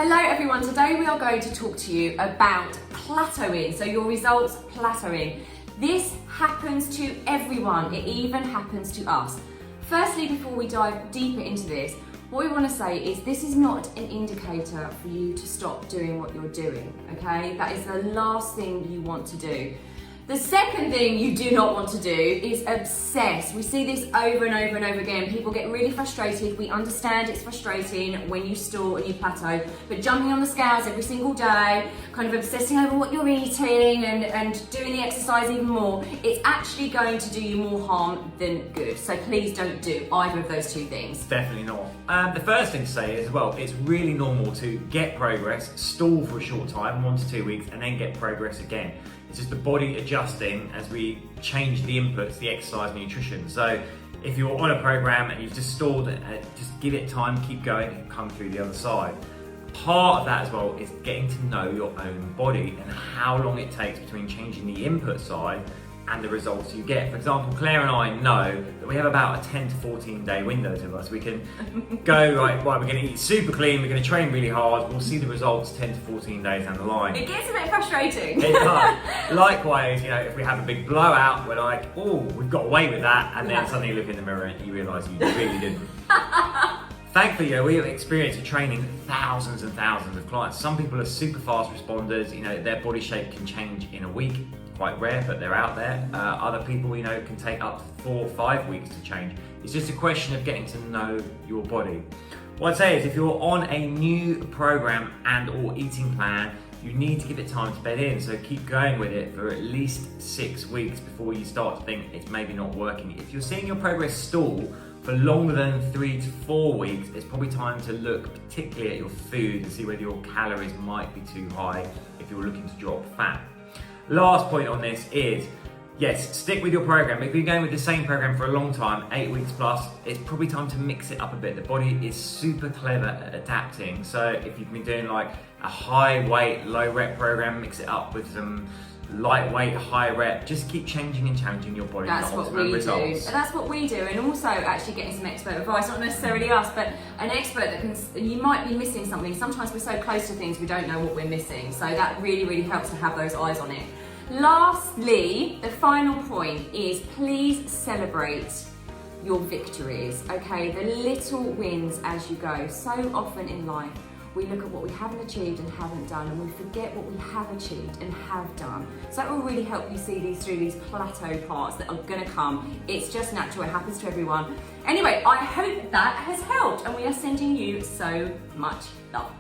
Hello everyone, today we are going to talk to you about plateauing, so your results plateauing. This happens to everyone, it even happens to us. Firstly, before we dive deeper into this, what we want to say is this is not an indicator for you to stop doing what you're doing, okay? That is the last thing you want to do. The second thing you do not want to do is obsess. We see this over and over and over again. People get really frustrated. We understand it's frustrating when you stall and you plateau, but jumping on the scales every single day, kind of obsessing over what you're eating and doing the exercise even more, it's actually going to do you more harm than good. So please don't do either of those two things. Definitely not. The first thing to say is, well, it's really normal to get progress, stall for a short time, 1 to 2 weeks, and then get progress again. It's just the body adjusting as we change the inputs, the exercise and nutrition. So if you're on a program and you've just stalled, just give it time, keep going, and come through the other side. Part of that as well is getting to know your own body and how long it takes between changing the input side and the results you get. For example, Claire and I know that we have about a 10 to 14 day window to us. We can go, right, we're gonna eat super clean, we're gonna train really hard, we'll see the results 10 to 14 days down the line. It gets a bit frustrating. It does. Likewise, if we have a big blowout, we're like, oh, we've got away with that, and then suddenly you look in the mirror and you realise you really didn't. Thankfully, we have experience of training thousands and thousands of clients. Some people are super fast responders, their body shape can change in a week. Quite rare, but they're out there. Other people, can take up to 4 or 5 weeks to change. It's just a question of getting to know your body. What I'd say is if you're on a new program and or eating plan, you need to give it time to bed in. So keep going with it for at least 6 weeks before you start to think it's maybe not working. If you're seeing your progress stall for longer than 3 to 4 weeks, it's probably time to look particularly at your food and see whether your calories might be too high if you're looking to drop fat. Last point on this is, yes, stick with your program. If you're going with the same program for a long time, 8 weeks plus, it's probably time to mix it up a bit. The body is super clever at adapting. So if you've been doing like a high weight, low rep program, mix it up with some lightweight, high rep. Just keep changing and challenging your body. That's what we do. That's what we do, and also actually getting some expert advice, not necessarily us, but an expert that can, you might be missing something. Sometimes we're so close to things we don't know what we're missing, so that really, really helps to have those eyes on it. Lastly, the final point is please celebrate your victories, okay? The little wins as you go. So often in life, we look at what we haven't achieved and haven't done, and we forget what we have achieved and have done. So that will really help you see these through these plateau parts that are gonna come. It's just natural, it happens to everyone. Anyway, I hope that has helped, and we are sending you so much love.